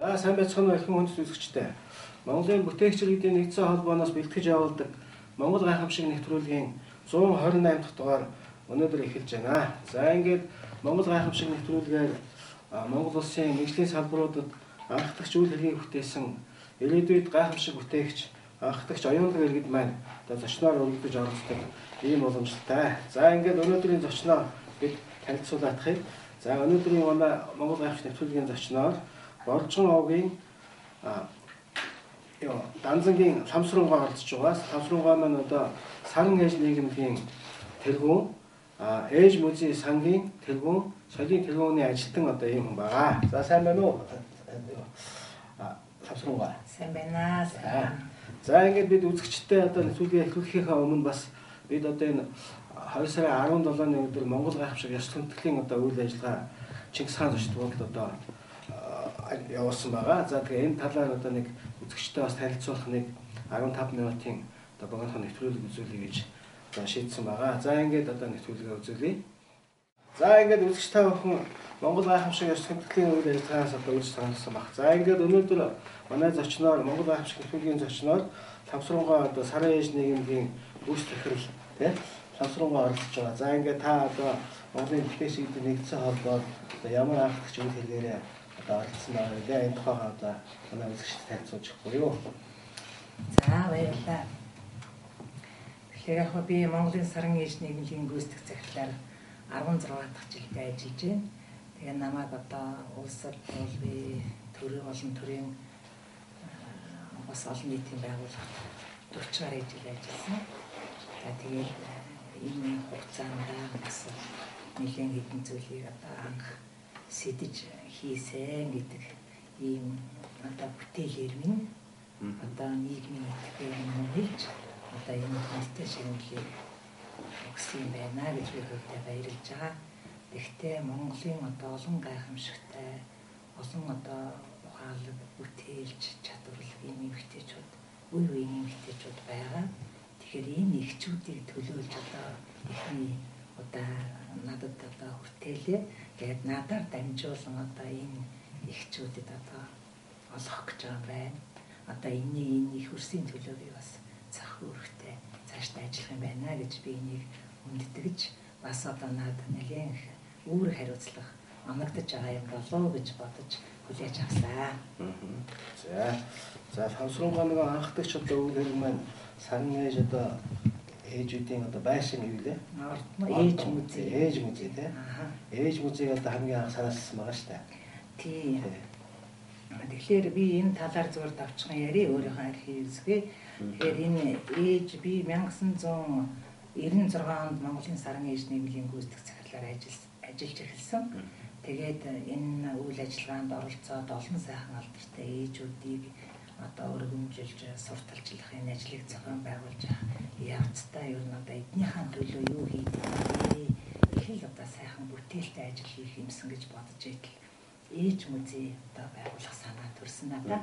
Сайн байцгаана уу их хүнд үзэгчтэй. Монголын бүтээгчид нэгдсэн холбооноос бэлтгэж явуулдаг Монгол гайхамшиг нэвтрүүлгийн 128 дахь дугаар өнөөдөр эхэлж байна. За ингээд Монгол гайхамшиг нэвтрүүлгээр Монгол улсын нэгжлийн салбаруудад анхдагч үйл хэргийг бүтээсэн ирээдүйд гайхамшиг бүтээгч анхдагч Оюунлаг иргэд маань зочноор өргөдөж оролцдог ийм уламжлалтай. За ингээд өнөөдрийн зочноо бид танилцуулахыг. За өнөөдрийн манай Монгол гайхамшиг нэвтрүүлгийн зочноор Боржгон овгийн Данзангийн Ламсруугаа оролцож байгаа. Ламсруугаа маань одоо Саран ээж нийгмийн тэргүүн, ээж музей сангийн тэргүүн, соёлын тэргүүний ажилтан одоо ийм хүн байгаа. За сайн байна уу? Ламсруугаа. Сайн байна. За ингээд бид үзэгчтэй одоо нэвтрүүлгээ эхлүүлэхээ өмнө бас бид одоо энэ 2 сарын 17-ны өдөр Монгол гайхамшиг ёс хөндөрлийн одоо үйл ажиллагаа Чингис хаан зочд бүгд одоо явуулсан байгаа. За тэгээ энэ талаар одоо нэг үзэгчтэй бас танилцуулах нэг 15 минутын одоо богинохон нэвтрүүлэг үзүүлэе гэж одоо шийдсэн байгаа. За ингээд одоо нэвтрүүлгээ үзүүлье. За ингээд үзэгчтэй бүхэн Монгол гайхамшиг ёс хөндөрлийн үйл ажиллагаанаас одоо үрж сонирхсан баг. За ингээд өнөөдөр манай зочноор Монгол гайхамшиг нэвтрүүлгийн зочноор Ламсруугаа одоо Саран ээж нийгмийн гүйцэтгэх захирал тийм Ламсруугаа оролцож байгаа. За ингээд та одоо Монголын бүтээгчид нэгдсэн холбоод одоо ямар анхдагч үйл хэрэгээрээ оролцсон аа гэдэг энэ тухайгаа одоо манай үзэгчдэд танилцуулж өгөхгүй юу? За баярлалаа. Тэгэхээр яг би Монголын Саран ээж нийгмийн гүйцэтгэх захирлаар 16 дахь жилдээ ажиллаж байна. Тэгээ намайг одоо улсад бол би олон төрлийн бас олон нийтийн байгууллагад 40 гаруй жил ажилласан. За тэгээд энэ хугацаанд бас нэлээд хэдэн зүйлийг одоо анх сэдэж хийсэн гэдэг ийм одоо бүтээлээр минь одоо нийгмийн итгэл хэлж одоо энэ хүнтэй шинжилгээг өгсөн юм байна гэж би өөртөө баярлж байгаа. Гэхдээ Монголын одоо олон гайхамшигтай олон одоо ухаалаг бүтээлч чадварлаг эмэгтэйчүүд үе үеийн эмэгтэйчүүд байгаа. Тэгэхээр энэ ихчүүдийг төлөөлж одоо ихний одоо надад одоо хүртээлээ тэгээд надаар дамжуулан одоо энэ ихчүүдэд одоо олох гэж байгаа байна. Одоо энэ их хөрсийн төлөө би бас зах үүрэгтэй цаашдаа ажиллах юм байна гэж би энийг үндэтгэж бас одоо надад нэлээд үүрэг хариуцлага оногдож байгаа юм болов гэж бодож хүлээж авлаа. За Ламсруугаа нэг анхдагч одоо үйл хэрэг маань Саран ээж одоо ээжүүдийн одоо байшин гэвлээ. Ээж музей. Ээж музей тий. Ээж музейг одоо хамгийн анх санаалсан байгаа шүү дээ. Тий. Тэгэхээр би энэ талаар зүгээр давчхан яри өөрийнхөө архивсгээ. Тэгэхээр энэ ээж би 1996 онд Монголын Саран ээж нийгмийн гүйцэтгэх захирлаар ажиллаж эхэлсэн. Тэгээд энэ үйл ажиллагаанд оролцоод олон сайхан алдартай ээжүүдийг одоо өргөмжилж сурталчлах энэ ажлыг зохион байгуулж явцдаа ер нь одоо эднийхэн төлөө юу хийдэг их л одоо сайхан бүтээлтэй ажил хийх юмсан гэж бодож итэл ээж музей одоо байгуулах санаа төрсөн надад.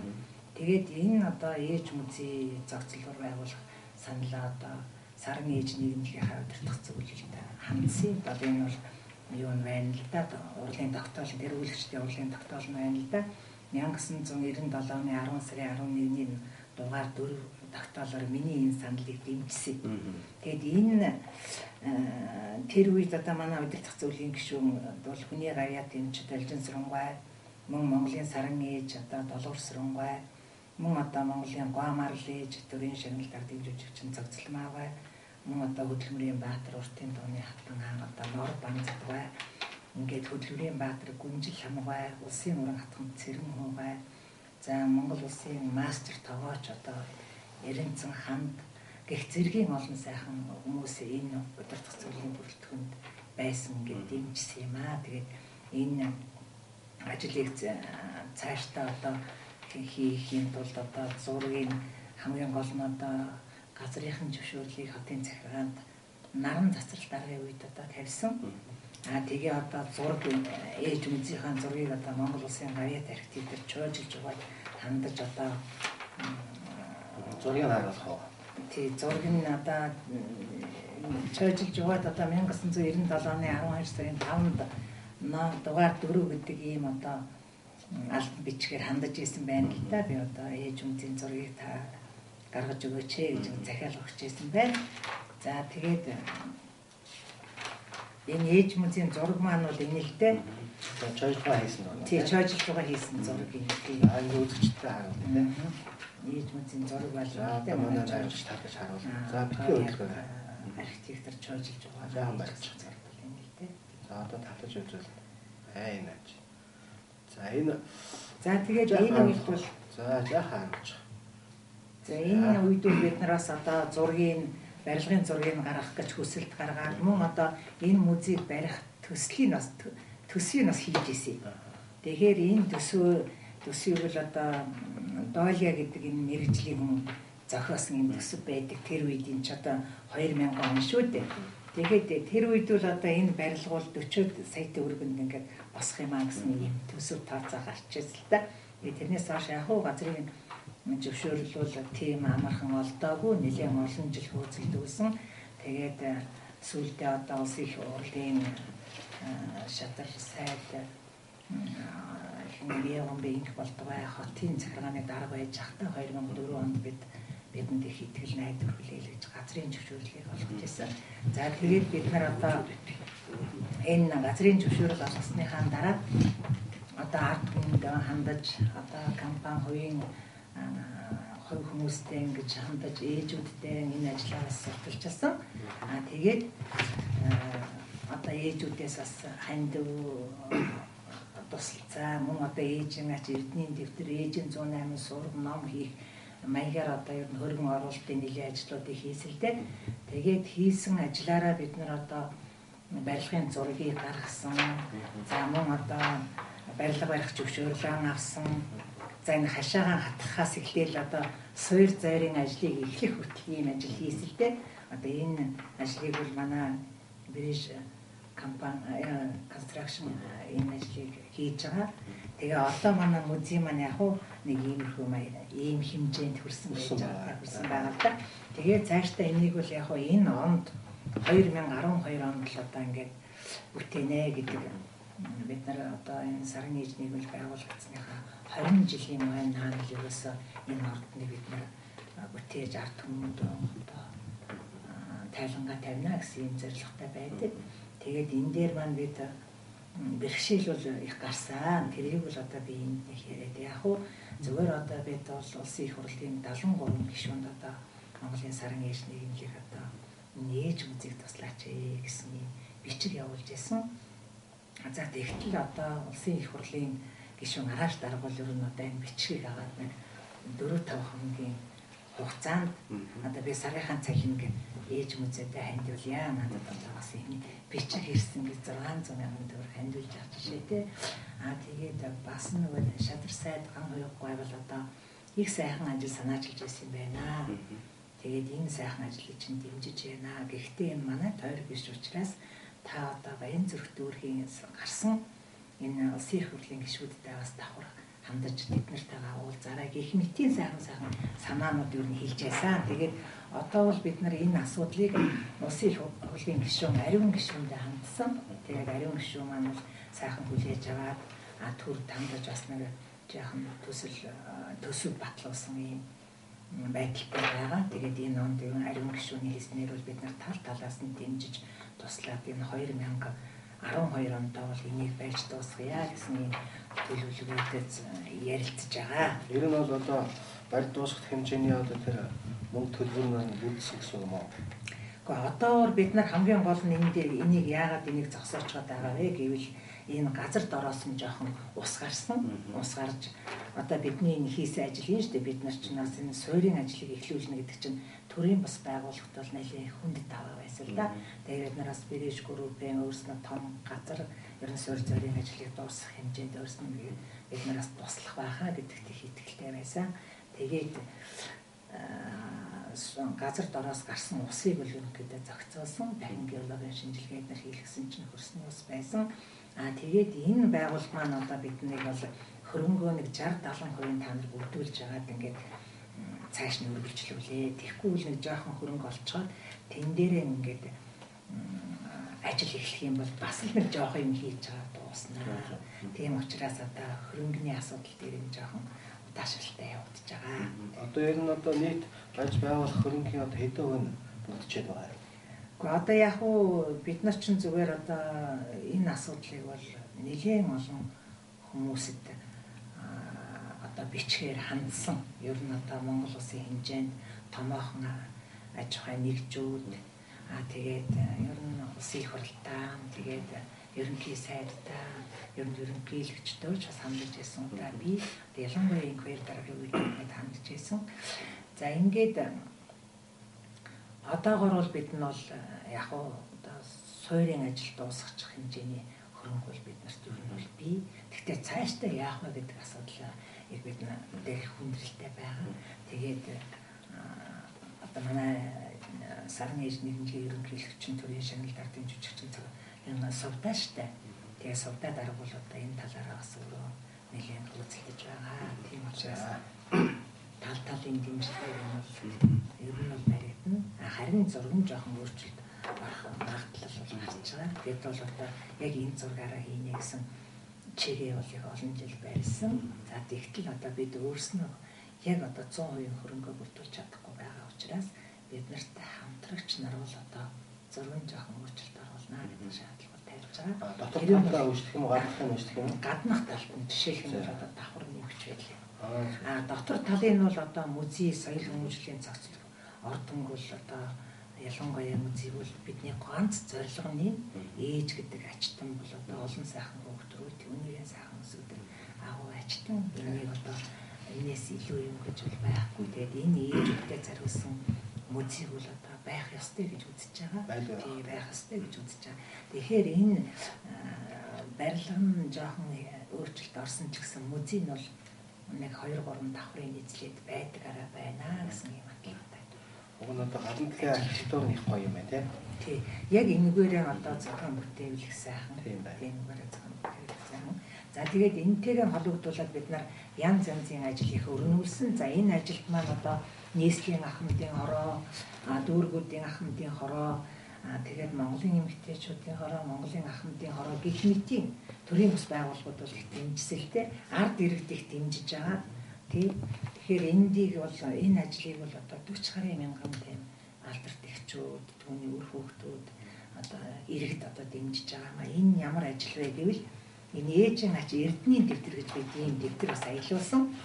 Тэгээд энэ одоо ээж музей зохицолоор байгуулах саналаа одоо Саран ээж нийгмийн удирдах зөвлөлд хандсан. Одоо энэ бол юу байна л да урлагийн тогтоол нэрвүүлэгчдийн урлагийн тогтоол байна л да 1997 оны 10 сарын 11-ний дугаар 4 тогтоолоор миний энэ саналыг дэмжсэн. Тэгээд энэ тэр үед одоо манай удирдах зөвлөлийн гишүүн бол хүний гавьяа дэмжид Алжин Сүрэнгүй, мөн Монголын Саран ээж одоо Долгор Сүрэнгүй, мөн одоо Монголын Гуамарл ээж төрийн шагналаар дэмжигчин Цогцлмаагүй, мөн одоо хөдөлмөрийн Баатар уртын тооны хатан хаан одоо Нор Банзадгүй, ингээд хөдөлмөрийн Баатар Гүнжил хамгай, улсын уран хатгамт Цэрэн хуугай, за Монгол улсын мастер тогооч одоо Эренцэн ханд гэх зэргийн олон сайхан хүмүүс энэ удирдах зөвлөлийн бүрэлдэхүүнд байсан ингээд дэмжсэн юм аа. Тэгээд энэ ажлыг цаашдаа одоо хийхийн тулд одоо зургийн хамгийн гол нь одоо газрынхын зөвшөөрлийг хотын захиргаанд наран цацрал даргын үед одоо тавьсан. Тэгээ одоо зураг ээж музейхаа зургийг одоо Монгол улсын гавьяат архитектор чойжилж байгаад хандаж одоо зургийг харуулах уу? Тий зураг нь одоо чойжилж байгаад одоо 1997 оны 12 сарын 5-нд дугаар 4 гэдэг ийм одоо албан бичгээр хандаж исэн байна л да. Би одоо ээж үнцийн зургийг та гаргаж өгөөч гэж захиалга өгч исэн байна. За тэгээд энэ ээж музейн зураг маань бол энэ л дээ. Чойжлогоо хийсэн байна. Тий, чойжлогоо хийсэн зураг юм. Аа үзэгчтэй харуулна тийм. Ээж музейн зураг бол одоо манай найрагч татаж харуулна. За битгий хөдөлгөөн. Архитектор чойжилж байгаа. Жаахан барьчих зураг бол энэ л дээ. За одоо татаж үзвэл энэ аж. За энэ тэгээд энэ үед бол за жаахан харуулж. За энэ үед бид нараас одоо зургийн барилгын зургийг гаргах гэж хүсэлт гаргаад мөн одоо энэ музейг барих төсвийг бас хийж ирсэн. Тэгэхээр энэ төсвийг бол одоо Дойлия гэдэг энэ мэрэгжлийн хүн зохиосон юм төсөв байдаг. Тэр үед энэ ч одоо 2000 он шүү дээ. Тэгээд тэр үед бол одоо энэ барилга бол 40 сая төгрөгөнд ингээд босох юм а гэсэн юм төсөв тооцоо гарчижсэн л да. Тэрнээс хойш яг уу газрын зөвшөөрөл бол тийм амархан олдоогүй, нэлээд олон жил хөөцөлдүүлсэн. Тэгээд сүүлдээ одоо улсын их хурлын шатар сайд Хинбиягон болдгоо хотын захиргааны дарга байж захта 2004 онд бидэнд их итгэл найдвар хүлээлгэж газрын зөвшөөрлийг олгож ирсэн. За тэгээд бид нар одоо энэ газрын зөвшөөрөл олгосныхаа дараа одоо ард түмэнд хандаж одоо компани хувийн хувь хүмүүстэй ингэж хандаж ээжүүдтэй энэ ажлаас сурталчилсан. Тэгээд одоо ээжүүдээс бас хандив туслалцаа мөн одоо ээжийн ач эрдэнийн дэвтэр ээжийн 108 сураг ном хийх маягаар одоо ер нь хөргөн оруулалтын нэлийн ажлуудыг хийсэлтэй. Тэгээд хийсэн ажиллаараа бид нар одоо барилгын зургийг гаргасан. За мөн одоо барилга барих зөвшөөрлөө авсан. За энэ хашаагаа хатгахаас эхлээл одоо суур зайрын ажлыг эхлэх хүртэл ийм ажил хийсэлтэй. Одоо энэ ажлыг бол манай British компани construction энэ ажлыг хийж байгаа. Тэгээ одоо манай музей маань яг нэг иймэрхүү ийм хэмжээнд хүрсэн байгаа л да. Тэгээ цаашдаа энийг бол яг энэ онд 2012 онд л одоо ингээд бүтээнэ гэдэг бид нар одоо энэ сарын нийтнийг бол байгуулагдсныхаа 20 жилийн өмнө хаана л ерөөсөө энэ ордныг бид нар бүтээж ард түмэнд одоо тайлангаа тавина гэсэн юм зорилготой байдаг. Тэгээд энэ дээр маань бид бэрхшээл бол их гарсан. Тэрийг бол одоо би энд нэг яриад яг уу зүгээр одоо бид бол улсын их хурлын 73 гишүүнд одоо Монголын сарын ээж нийгэмлэг одоо нээж музейг туслаач гэсэн бичиг явуулж байсан. За тэгтэл одоо улсын их хурлын гишүүн арааш дарга бол ер нь одоо энэ бичгийг аваад нэг 4-5 хоногийн хугацаанд одоо би сарынхаа цагийг ээж музейтэй хандуулъя. Надад одоо бас энэ бичиг ирсэн гэж 600 мянган төгрөг хандуулж авч шээ те. Тэгээд бас нөгөө шадар сайд ган хоёргүй бол одоо их сайхан ажил санаачилж ирсэн юм байна. Тэгээд энэ сайхан ажлыг чинь дэмжиж байна. Гэхдээ энэ манай тойр биш учраас та одоо Баян зүрх дүүргийн гарсан энэ улсын их хурлын гишүүдтэй бас давхар хандаж тэднэртэйгээ уулзаарай гэх мэтийн сайхан санаанууд юу н хэлж байсан. Тэгээд одоо бол бид нар энэ асуудлыг улсын их хурлын гишүүн ариун гишүүндээ хандсан. Тэгээд ариун гишүүн маань бол сайхан хүлээж аваад төр тандаж бас нэг жаахан төсөв батлуулсан юм байдалтай байгаа. Тэгээд энэ онд энэ ариун гишүүний хэлснээр бол бид нар талаас нь дэмжиж туслаад энэ 2012 онд бол энийг байж дуусгая гэсэн төлөвлөгөөтэй ярилцж байгаа. Ер нь бол одоо барь дуусгах хэмжээний одоо тэр мөнгө төлбөр маань бүрдсэн гэсэн юм уу? Гэхдээ одоогор бид нар хамгийн гол нь энэ дээр энийг яагаад энийг зогсоочод байгаа вэ гэвэл энэ газар дороосон жоохон ус гарсан. Ус гарч одоо бидний энэ хийсэн ажил юм шүү дээ. Бид нар ч нас энэ суурийн ажлыг эхлүүлнэ гэдэг чинь төрийн бас байгууллагт бол нэлээд хүнд даваа байсан л да. Тэгээд нараас British Group-ийн өөрснөө том газар ер нь суурь зөрийн ажлыг дуусгах хэмжээнд өөрснөө бид нараас туслах байхаа гэдэгт их итгэлтэй байсан. Тэгээд газар дороос гарсан усыг бол ерөнхийдөө зохицуулсан. Дахин геологийн шинжилгээд нар хийлгсэн чинь хөрсний ус байсан. Тэгээд энэ байгууллага маань одоо биднийг бол хөрөнгөө нэг 60-70% та нар бүрдүүлж байгаад ингээд цааш нь үргэлжлүүлээ. Тэгэхгүй л нэг жоохон хөрөнгө олцоод тэн дээрээ ингээд ажил эхлэх юм бол бас л нэг жоох юм хийж байгаа дууснаа. Тийм учраас одоо хөрөнгөний асуудал дээр нь жоохон удаашралтай явагдаж байгаа. Одоо ер нь одоо нийт аж байгуулах хөрөнгөний одоо хэдэн хувь бүрдчихэд байгаа юм? Гэхдээ одоо яг уу бид нар чинь зүгээр одоо энэ асуудлыг бол нэлээд олон хүмүүсэд одоо бичгээр хандсан. Ер нь одоо Монгол Улсын хэмжээнд томоохон аж ахуй нэгжүүд тэгээд ер нь улсын их хурлаа тэгээд ерөнхий сайдтай ер нь ерөнхийлөгчдөө ч бас хандж байсан удаа би ялангуяа инквер дараагийн үед хандж байсан. За ингээд одоогор бол бид нь бол яг уу одоо суурийн ажил дуусгачих хэмжээний хөрөнгө бол бид нарт ер нь бол бий. Гэхдээ цаашдаа яах вэ гэдэг асуудал яг бид нэр хүндрэлтэй байгаа. Тэгээд одоо манай сарны ээж нэгэн ерөнхийлөгчийн төрийн шагналаар дэмжигчсэн энэ сувдаа штэ. Тэгээ сувдаа дарга бол одоо энэ талаараа бас өөрөө нэлээд хөөцөлдөж байгаа. Тийм учраас талын дэмжлэг юм бол ер нь бол баригдана. Харин зургийн жоохон өөрчлөлт магадлал бол гарч байгаа. Тэгэд бол одоо яг энэ зургаараа хийнэ гэсэн чигээ бол яг олон жил барьсан. За тэгтэл одоо бид өөрснөө яг одоо 100% хөрөнгө бүрдүүлж чадахгүй байгаа учраас бид нартай хамтрагч нар бол одоо зургийн жоохон өөрчлөлт оруулна гэдэг шаардлага тавьж байгаа. Дотор талаа үүсгэх юм уу, гаднах нь үүсгэх юм уу? Гаднах талд нь жишээлх юм бол одоо давхар нэмэгч байлээ. Дотор талын нь бол одоо музей, соёл хүмүүжлийн цогцлог ордон бол одоо ялангуяа музей бол бидний ганц зорилго нь ээж гэдэг ачтан бол одоо олон сайхан хөгдрүүд, өнгийн сайхан өсөд агуу ачтан энийг одоо энэс илүү юм гэж бол байхгүй. Тэгээд энэ ээжүүдтэй зориулсан музей бол одоо байх ёстой гэж үзэж байгаа. Тийм байх ёстой гэж үзэж байгаа. Тэгэхээр энэ барилга нь жоохон өөрчлөлт орсон ч гэсэн музей нь бол нэг 2-3 давхрын нийцлээд байдгаараа байна гэсэн юм баталгаатай. Уг нь одоо гадна талын архитектур нь их гоё юм байна тийм. Тий. Яг энэгээрээ одоо зохион бүтээвэл их сайхан. Тийм энэгээрээ зохион бүтээвэл сайхан. За тэгээд энэтэйгээ холбогдуулаад бид нар янз янзын ажил их өрнүүлсэн. За энэ ажилд маань одоо нийслэлийн ах хамтын хороо, дүүргүүдийн ах хамтын хороо, тэгээд Монголын эмэгтэйчүүдийн хороо, Монголын ах хамтын хороо гэх мэтийн төрийн бас байгууллагууд бол их дэмжсэлтэй, ард иргэд их дэмжиж байгаа. Тэгэхээр эндийг бол энэ ажлыг бол одоо 40 мянган тийм алдарт эхчүүд, түүний үр хүүхдүүд одоо иргэд одоо дэмжиж байгаа. Энэ ямар ажил вэ гэвэл энэ ээжийн ач эрдэнийн дэвтэр гэж бид ийм дэвтэр бас аялуулсан.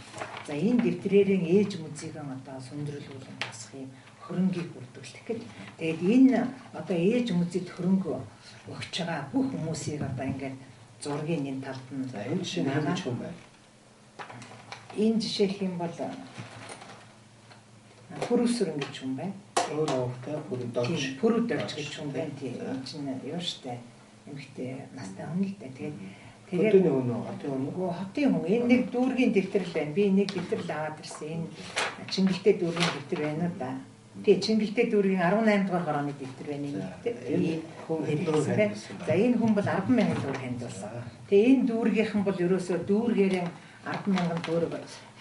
За энэ дэвтрээрээ ээж музейг одоо сүндрэлүүлэн босох юм хөрөнгийг бүрдүүлэх гэж. Тэгээд энэ одоо ээж музейд хөрөнгө өгч байгаа бүх хүмүүсийг одоо ингээд зургийн энэ талд нь за энэ жишээ нь хэмж хүн байна. Энэ жишээлх юм бол Пүрүсүрэн гэж хүн байна. Өөр овогтой Пүрүдорж. Пүрүдорж гэж хүн байна. Тийм энэ чинь юу штэ эмэгтэй настай хүн л дээ. Тэгээд хотын хүн үү? Хотын хүн үү? Хотын хүн. Энэ нэг дүүргийн дэвтэр л байна. Би нэг дэвтэр л аваад ирсэн. Энэ Чингэлтэй дүүргийн дэвтэр байна уу да. Тэгээ Чингэлтэй дүүргийн 18 дугаар хорооны дэвтэр байна энэ дэвтэр. Энэ хүн хэлсэн байна. За энэ хүн бол 100000 төгрөг хандуулсан. Тэгээ энэ дүүргийнхэн бол ерөөсөө дүүргээрээ 100000 төгрөг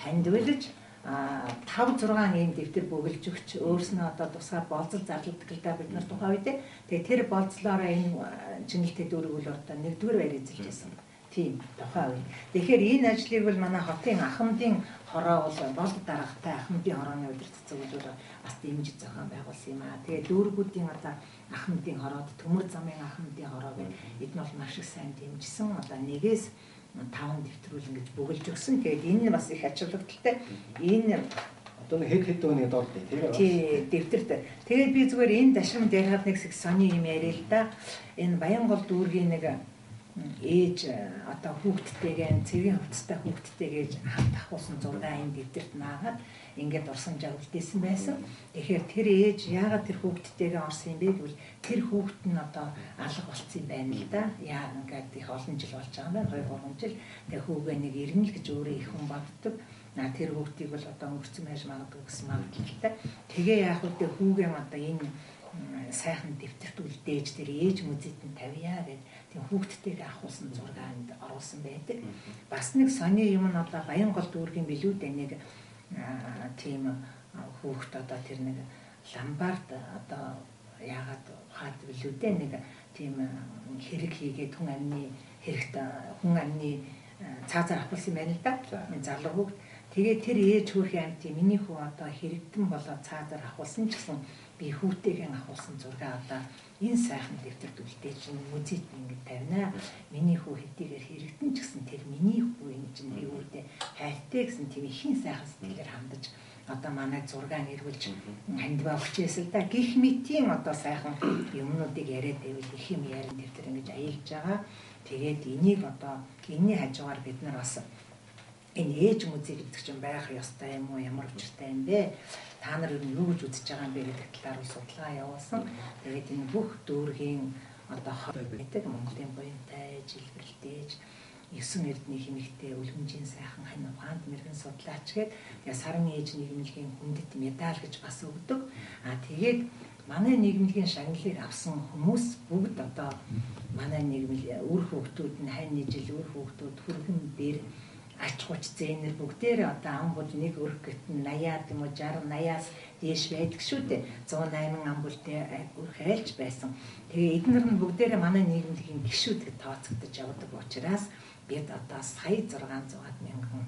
хандуулж 5-6 ийм дэвтэр бүгэлж өгч өөрснөө одоо тусгаар болцол зарладаг л да бид нар тухайн үед. Тэгээ тэр болцлоороо энэ Чингэлтэй дүүрэг бол одоо 1-р байр эзэлж байсан. Тийм тухайн үед. Тэгэхээр энэ ажлыг бол манай хотын ах хамтын хороо бол болд даргатай ах хамтын хорооны удирдах цэцэг бол бас дэмжиж зохион байгуулсан юм аа. Тэгээ дүүргүүдийн одоо ах хамтын хороод төмөр замын ах хамтын хороо гэх эдн бол маш их сайн дэмжсэн. Одоо нэгээс 5 дэвтрүүл ингэж бүгэлж өгсөн. Тэгээд энэ бас их ач холбогдолтой. Энэ одоо нэг хэд өний дор тийм үү? Тий, дэвтэрт. Тэгээд би зүгээр энэ дашрамд ярихад нэг сони юм яриа л да. Энэ Баянгол дүүргийн нэг ээж одоо хүүхдтэйгээ цэвийн хувцастай хүүхдтэйгээ хамт ахуулсан зураг энэ дэвтэрт наагаад ингээд орсон жагвалдсэн байсан. Тэгэхээр тэр ээж яагаад тэр хүүхдтэйгээ орсон юм бэ гэвэл тэр хүүхд нь одоо алга болцсон юм байна л да. Яа ингээд их олон жил болж байгаа юм байна. 2-3 жил. Тэгээ хүүгээ нэг ирнэ л гэж өөрөө их хүн боддог. Тэр хүүхдийг бол одоо өнгөрцөн байж магадгүй гэсэн магадлалтай. Тэгээ яах вэ хүүгээ одоо энэ сайхан дэвтэрт үлдээж тэр ээж музейд нь тавья гэдэг тийм хүүхдтэйгээ ахуулсан зургаанд оруулсан байдаг. Бас нэг сони юм нь одоо Баянгол дүүргийн билүүдээ нэг тийм хүүхд одоо тэр нэг ламбард одоо яагаад ухаад билүүдээ нэг тийм хэрэг хийгээд хүн амны хэрэгтэй хүн амны цаазаар авахсан юм байна л да. Залуу хүүхд. Тэгээд тэр ээж хөрхийн амтын миний хүү одоо хэрэгтэн болоод цаазаар авахсан ч гэсэн би хүүтэйгэн авахсан зураг одоо энэ сайхан дэвтэрд үлдээж музейд ингэж тавина. Миний хүү хэдийгээр хэрэгтэн ч гэсэн тэр миний хүү юм чинь би үүтэй хайртай гэсэн тийм ихийн сайхан сэтгэлээр хандаж одоо манай зургаан ирүүлж хандваа өгчээсэл да. Гэх мэтийн одоо сайхан юмнуудыг яриад байвал их юм ярин дэвтэр ингэж аялж байгаа. Тэгээд энийг одоо энэний хажуугаар бид нар бас энэ ээж музей гэдэг чинь байх ёстой юм уу, ямар учиртай юм бэ? Та нар юу гэж үзэж байгаа юм бэ гэдэг талаар судалгаа явуулсан. Тэгээд энэ бүх дүүргийн одоо байдаг Монголын буянтай, жилбэрлдээж 9 эрдний хэмэгтэй үлгэмжийн сайхан хань ухаанд мэрэгэн судлаач гээд саран ээж нийгмийн хүндэт медаль гэж бас өгдөг. Тэгээд манай нийгмийн шагналыг авсан хүмүүс бүгд одоо манай нийгмийн үр хөвгтүүд нь хань жил үр хөвгтүүд хүргэн дээр ач хуч зээнэр бүгдээр одоо амбул нэг өрх гэтэн 80-аад юм уу 60-80-аас дээш байдаг шүү дээ. 108 амбултай өрх айлч байсан. Тэгээ эдгээр нь бүгдээр манай нийгмийн гишүүд тооцогдож явдаг учраас бид одоо сая 600-аад мянган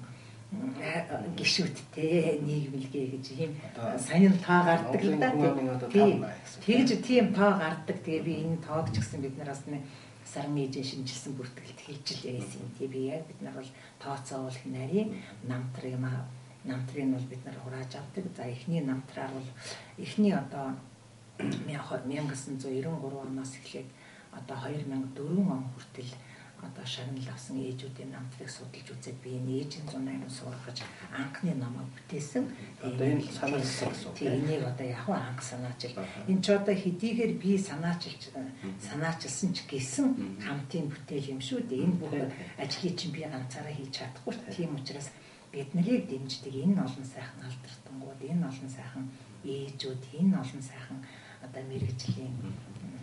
гишүүдтэй нийгмэлгээ гэж ийм сайн тоо гардаг л да. Тэгж тийм тоо гардаг. Тэгээ би энэ тоог ч гэсэн бид нараас нэг саран ээжийн шинжилсэн бүртгэлд хийж л байсан. Тэгээ би яг бид нар бол тооцоол хинарийн намтрыг намтрыг бол бид нар хурааж авдаг. За эхний намтраар бол эхний одоо 1993 оноос эхлээд одоо 2004 он хүртэл одоо шагнал авсан ээжүүдийн намтрыг судалж үзээд би энэ ээжийн 108 сургаж анхны номоо бүтээсэн. Одоо энэ санаачилсан гэсэн. Тийм энийг одоо яг анх санаачил. Энэ ч одоо хэдийгээр би санаачилсан ч гэсэн хамтын бүтээл юм шүү дээ. Энэ бүх ажлыг чинь би ганцаараа хийж чадахгүй. Тийм учраас бид нарыг дэмждэг энэ олон сайхан алдартангууд, энэ олон сайхан ээжүүд, энэ олон сайхан одоо мэрэгжлийн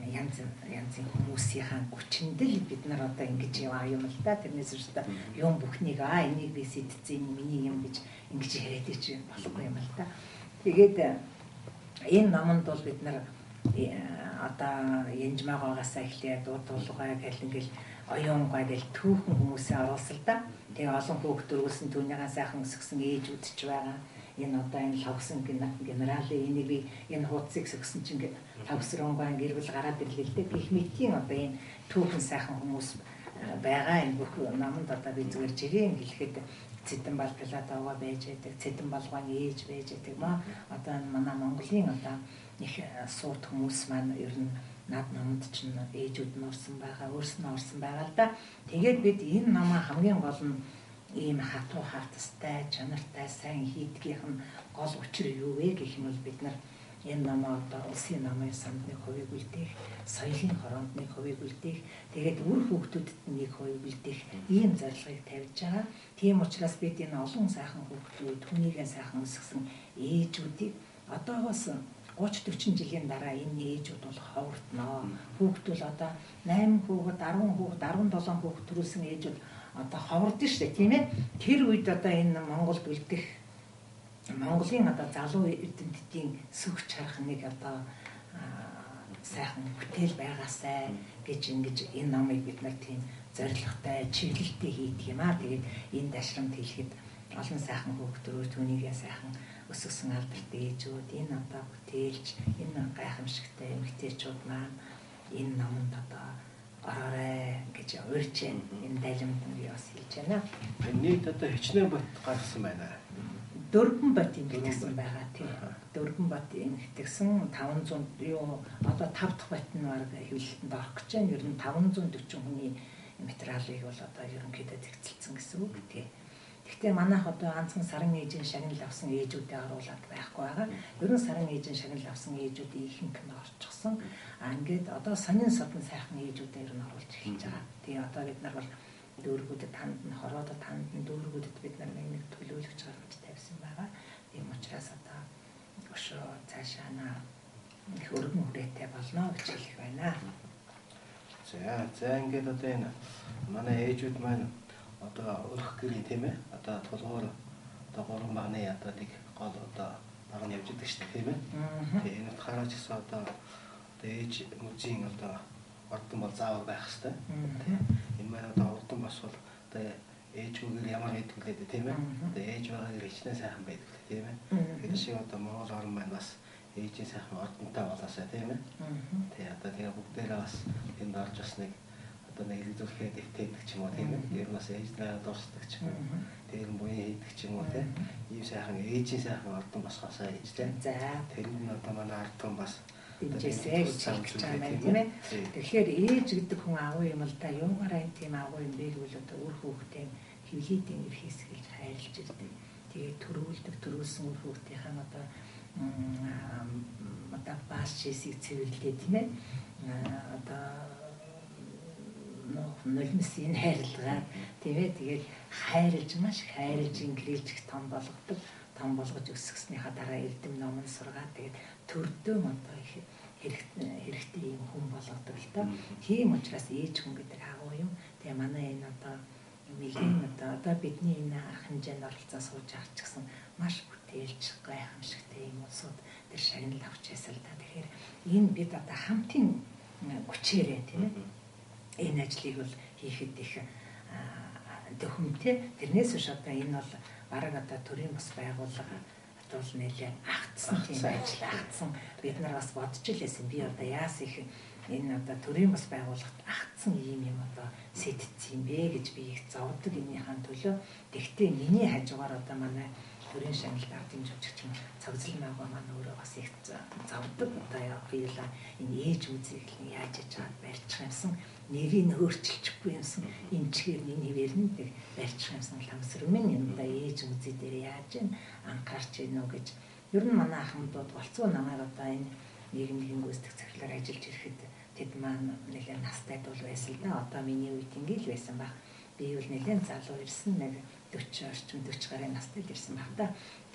янз янзын хүмүүсийн хүчиндэл бид нар одоо ингэж яваа юм л да. Тэрнээс ч юм бүхнийг энийг би сэтцэн миний юм гэж ингэж яриад ич болохгүй юм л да. Тэгээд энэ номонд бол бид нар одоо янжмаагаагаас эхлээд дуудуулгаа гэл ингээл оюунгай гэл түүхэн хүмүүсээ оруулсан л да. Тэгээ олон хүүхд төрүүлсэн түүнийгээ сайхан өсгсөн ээжүүд ч байгаа. Энэ одоо энэ лавсан генерал энийг би энэ хуудсыг сөксөн чинь тавсрангай гэрвэл гараад ирлээ л дээ. Гэх мэтийн одоо энэ түүхэн сайхан хүмүүс байгаа. Энэ бүх номонд одоо би зүгээр жирийн хэлэхэд Цэдэн бал Пилатова байж байдаг, Цэдэн балгааны ээж байж байдаг маа. Одоо манай Монголын одоо их сууд хүмүүс маань ер нь над номонд ч ээжүүд нь орсон байгаа, өөрснөө орсон байгаа л да. Тэгээд бид энэ номоо хамгийн гол нь ийм хатуу хартастай, чанартай, сайн хийдгийнх нь гол учир юу вэ гэх юм бол бид нар энэ номоо одоо улсын намын санд 1% үлдээх, соёлын хороонд 1% үлдээх, тэгээд үр хүүхдүүдэд 1% үлдээх ийм зорилгыг тавьж байгаа. Тийм учраас бид энэ олон сайхан хүүхдүүд, хүнийгээ сайхан өсгсөн ээжүүдийг одоогоос 30-40 жилийн дараа энэ ээжүүд бол ховортноо. Хүүхдүүд одоо 8 хүүхэд, 10 хүүхэд, 17 хүүхэд төрүүлсэн ээжүүд одоо ховордсон шүү дээ, тийм ээ. Тэр үед одоо энэ Монголд үлдэх Монголын одоо залуу эрдэмтдийн сөхч харах нэг одоо сайхан бүтээл байгаасай гэж ингэж энэ номыг бид нар тийм зорилготой, чиглэлтэй хийдэг юм аа. Тэгээд энэ дашрамд хэлэхэд олон сайхан хүүхдүүд түүнийгээ сайхан өсгсөн алдартай ээжүүд энэ одоо бүтээлч энэ гайхамшигтай эмэгтэйчүүд маань энэ номонд одоо ороорой гэж урьж энэ дайлимд нь бас хийж байна. Нийт одоо хичнээн бот гаргасан байна. Дөрвөн бот ингэсэн байгаа тийм. Дөрвөн бот ингэсэн 500 юу одоо 5 дахь бот нь баг хэвлэлтэнд орох гэж байна. Ер нь 540 хүний материалыг бол одоо ерөнхийдөө зэгцэлсэн гэсэн үг тийм. Гэхдээ манайх одоо ганцхан саран ээжийн шагнал авсан ээжүүдээ оруулаад байхгүй байгаа. Ер нь саран ээжийн шагнал авсан ээжүүдийн ихэнх нь орчихсон. Ингээд одоо сонин содон сайхан ээжүүдээ ер нь оруулж эхэлж байгаа. Тэгээ одоо бид нар бол дүүргүүдэд танд нь хороодод танд нь дүүргүүдэд бид нар нэг төлөөлөгч гаргаж тавьсан байгаа. Тийм учраас одоо өшөө цаашаа их өргөн хүрээтэй болно гэж хэлэх байна. За ингээд одоо энэ манай ээжүүд маань одоо өрх гэрийн тийм ээ одоо тулгуур одоо 3 багны одоо нэг гол одоо баг нь явж идэг шүү дээ тийм ээ. Тэгээ энэ утгаараа ч гэсэн одоо ээж мужийн одоо ордон бол заавал байх хэрэгтэй. Тийм. Энэ маань одоо ордон бас бол одоо ээжүүгээр ямар байдаг лээ тийм ээ. Одоо ээж байгаагаар хичнээн сайхан байдаг лээ тийм ээ. Тэгэхээр шиг одоо Монгол орн маань бас ээжийн сайхан ордонтой болоосаа тийм ээ. Тэгээ одоо тэгээ бүгдээрээ бас энд орж бас нэг одоо нэг илэрхийлэхэд дэвтээдэг ч юм уу тийм ээ. Ер нь бас ээжнээ дуусдаг ч юм уу. Тэр нь буян хийдэг ч юм уу тийм. Ийм сайхан ээжийн сайхан ордон босгосоо хийж тийм. За тэр нь одоо манай ард түмэн бас дэмжээсэй гэж хэлж байгаа юм тийм ээ. Тэгэхээр ээж гэдэг хүн агуу юм л да. Юугаараа тийм агуу юм бэ гэвэл одоо үр хүүхдээ хөвлөдийн нэр хийсгэлж хайрлж ирдэг. Тэгээд төрүүлдэг төрүүлсэн үр хүүхдийнхаа одоо бас чисийг цэвэрлээ тийм ээ. Одоо нулимсийн хайрлагаа тийм ээ. Тэгээд хайрлж маш их хайрлж инглиш том болгодог. Том болгож өсгснийхаа дараа эрдэм номон сургаад тэгээд төрдөө одоо их хэрэгтэй юм хүн болгодог л доо. Тийм учраас ээж хүн гэдэг агуу юм. Тэгээ манай энэ одоо мэлгийн одоо бидний энэ ах хэмжээнд оролцоо сууж авч гисэн маш бүтээлч гайхамшигтай юм улсууд тэр шагнал авч ясал та. Тэгэхээр энэ бид одоо хамтын хүчээрээ тийм ээ. Энэ ажлыг бол хийхэд их төхөмтэй. Тэрнээс биш одоо энэ бол бараг одоо төрийн бас байгууллага бол нэлээ агтсан тийм ажил агтсан. Бид нар бас бодож илээсэн. Би одоо яас их энэ одоо төрийн бас байгууллагт агтсан юм одоо сэтцсэн юм бэ гэж би их зовдөг энийхэн төлөө. Тэгтээ миний хажуугаар одоо манай төрийн шагналд ард хэмжүүлэгч юм цогцлон байгаа маань өөрөө бас их зовдөг. Одоо хоёулаа энэ ээж үзийг яаж яаж барьчих юмсан нэрийг өөрчилчихгүй юмсан энэ чихэр энэ хэвээр нь барьчих юмсан ламсрмын энэ одоо ээж үзий дээр яаж анхаарч ийнө гэж ер нь манай ахмадууд болцоо намайг одоо энэ нийгмийн гүйцэтгэх цаглаар ажиллаж ирэхэд тэд маань нэлээд настай дул байсан л да. Одоо миний үед ингээл байсан баг. Би бол нэлээд залуу ирсэн нэг 40 орчим 40 гаруй настай ирсэн баг та.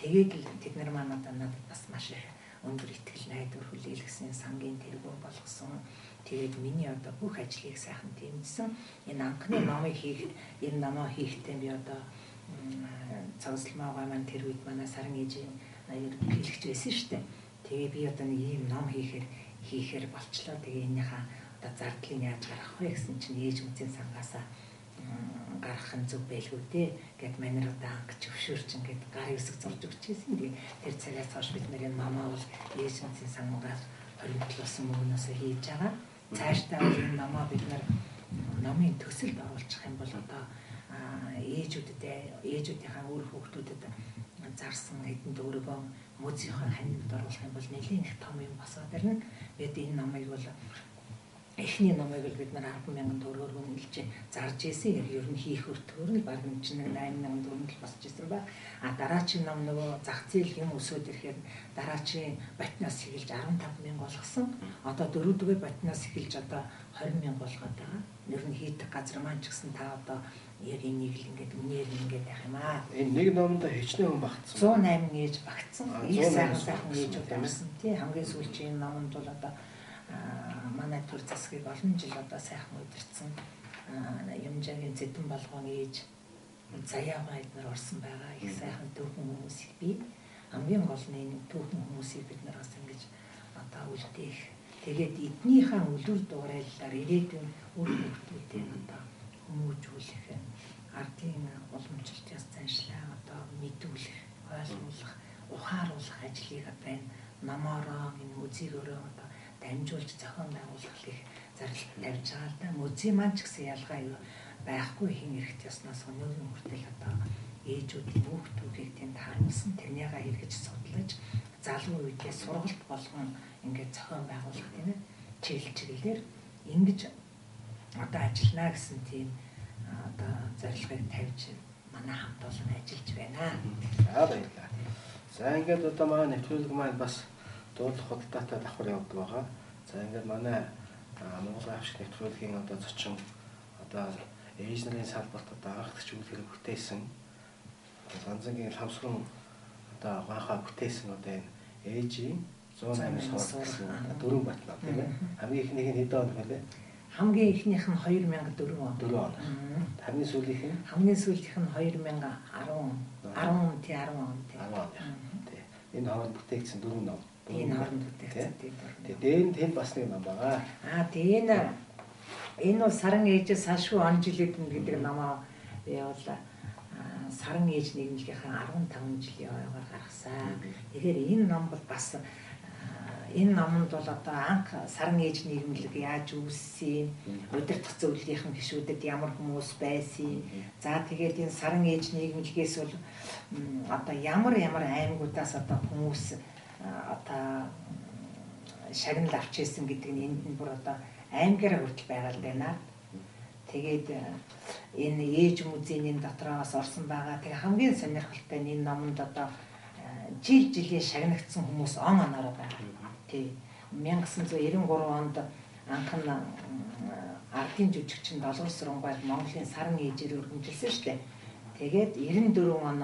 Тэгээд л тэд нар маань одоо надад бас маш их өндөр итгэл найдвар хүлээлгэсэн сангийн тэргүүн болгосон. Тэгээд миний одоо бүх ажлыг сайхан дэмжсэн. Энэ анхны номыг энэ намаа хийхдээ би одоо цогцлмаагаа маань тэр үед манай саран ээжийн ерөнхийлөгч байсан шүү дээ. Тэгээ би одоо нэг ийм ном хийхээр болчлоо. Тэгээ энийхээ одоо зардлыг яаж гаргах вэ гэсэн чинь ээж үзэн сангаасаа гаргах нь зөв байлгүй дээ. Гэт манер одоо ангч өвшөөрч ингээд гарын үсэг зурж өгчээсэн. Тэгээ тэр цагаас хойш бид нэр намаа бол ээж үзэн сангаас хоригдлуулсан мөнгнөөсөө хийж байгаа. Цаашдаа энэ намаа бид нар номын төсөлд оруулах юм бол одоо ээжүүдийнхээ өөр хүүхдүүдэд зарсан хэдэн төгрөгөө музейхаа хандивд оруулах юм бол нэлээд их том юм босоод ирнэ. Бид энэ номыг бол эхний номыг бол бид нар 10,000 төгрөгөөр үнэлж зарж ийсэн. Ер нь хийх өртгөр нь баг нэг 8,000 төгрөг босч ийсэн ба. А дараачийн ном нөгөө зах зээл юм өсөд ирэхээр дараачийн батнаас эхэлж 15,000 болгосон. Одоо дөрөвдүгээр батнаас эхэлж одоо 20,000 болгоод байгаа. Ер нь хийдэг газар маань ч гэсэн та одоо яг энийг л ингээд үнээр ингээд байх юм аа. Энэ нэг номонд хичнээн хүн багтсан. 108 ээж багтсан. Их сайхан ээжүүд байсан. Тий хамгийн сүүлийн номонд бол одоо манай төр засгийг олон жил одоо сайхан удирдсан Юмжаагийн зэдэн болгоон ээж заяа байд нар орсон байгаа. Их сайхан түүхэн хүмүүсийг би хамгийн гол нь энэ түүхэн хүмүүсийг бид нар бас ингэж одоо үлдээх. Тэгээд эднийхээ үлгэр дуурайлалаар ирээдүйн үр хүүхдүүдийг одоо хүмүүжүүлэх, ардын уламжлалтаас заншлаа одоо мэдүүлэх, ойлгуулах, ухааруулах ажлыг одоо энэ намаараа энэ музейгөөрөө одоо дамжуулж зохион байгуулах их зарлалт тавьж байгаа л да. Музей маань ч гэсэн ялгаа юу байхгүй хин эрэхт ёсноос өнөөгийн хүртэл одоо ээжүүдийн хүүхдүүдийг тэнд харуулсан тэрнийгээ хэрэгж судлаж залуу үедээ сургалт болгон ингээд зохион байгуулах тийм ээ чиглэлээр ингэж одоо ажиллана гэсэн тийм одоо зорилгыг тавьж манай хамт олон ажиллаж байна. За баярлалаа. За ингээд одоо манай нэвтрүүлэг маань бас дуудлах худалдаатай давхар явуулдаг байгаа. За ингээд манай Монгол гайхамшиг нэвтрүүлгийн одоо зочин одоо ээж нарын салбарт одоо анхдагч үйлдвэрийг бүтээсэн ганцхан хамсрын одоо гахаа бүтээсэн одоо энэ ээжийн 108-аас хойш дөрвөн батна тийм ээ. Хамгийн ихнийх нь хэдэн он вэ? Хамгийн ихнийх нь 2004 он. 4 он. Хамгийн сүүлийнх нь? Хамгийн сүүлийнх нь 2010 он тий. Энэ хооронд бүтээгдсэн 4 ном. Энэ хооронд бүтээгдсэн тийм. Тэгээд дээр нь тэнд бас нэг ном байгаа. Тэгээд Энэ бол саран ээжээс салшгүй он жилээд гэдэг намаа би бол саран ээж нийгэмлэгийнхаа 15 жилийн ойгоор гаргасан. Тэгэхээр энэ ном бол бас энэ номонд бол одоо анх саран ээж нийгэмлэг яаж үүссэн, удирдах зөвлөлийнхэн гишүүдэд ямар хүмүүс байсан. За тэгээд энэ саран ээж нийгэмлэгээс бол одоо ямар аймагуудаас одоо хүмүүс одоо шагнал авч ирсэн гэдэг нь энд нь бүр одоо аймагаараа хүртэл байгаа л байна. Тэгээд энэ ээж музейний дотроос орсон байгаа. Тэгээ хамгийн сонирхолтой нь энэ номонд одоо жилийн шагнагдсан хүмүүс он онороо байгаа. Тий 1993 онд анхан ардын жүжигчин Долгор Сүрэнбай Монголын саран ээжээр өргөмжилсэн шүү дээ. Тэгээд 94 он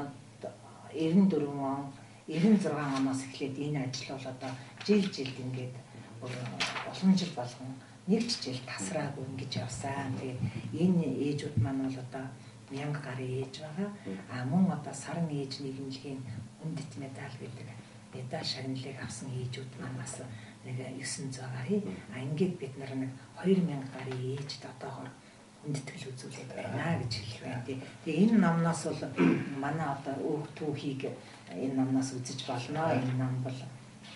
96 оноос эхлээд энэ ажил бол одоо жилд ингээд олон жил болгон нэг ч жил тасраагүй ингэж явсан. Тэгээд энэ ээжүүд маань бол одоо 1000 гаруй ээж байгаа. Мөн одоо саран ээж нийгэмлэгийн үндэт медаль гэдэг медаль шагналыг авсан ээжүүд маань бас нэг 900 гаруй. Ингээд бид нар нэг 2000 гаруй ээжд одоогоор үндэтгэл үзүүлээд байна гэж хэлэх байна. Тэгээ энэ номноос бол манай одоо өөх түүхийг энэ номноос үзэж болно. Энэ ном бол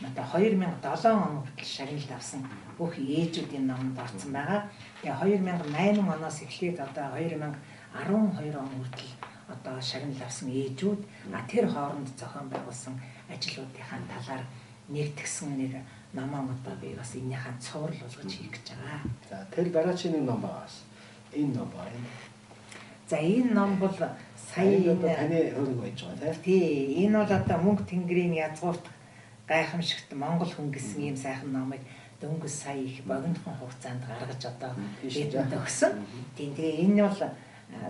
одоо 2007 он хүртэл шагналд авсан бүх ээжүүд энэ номонд орсон байгаа. Тэгээ 2008 оноос эхлээд одоо 2012 он хүртэл одоо шагнал авсан ээжүүд тэр хооронд зохион байгуулсан ажлуудынхаа талаар нэгтгэсэн нэг номоо одоо би бас энийхэн цуврал болгож хийх гэж байгаа. За тэр дараачийн нэг ном байгаас. Энэ ном байна. За энэ ном бол сая таны хөрөг байж байгаа тий. Энэ бол одоо мөнх тэнгэрийн язгуурт гайхамшигт Монгол хүн гэсэн ийм сайхан номыг дөнгөж сая их богинохон хугацаанд гаргаж одоо бидэнд өгсөн. Тэгээ энэ бол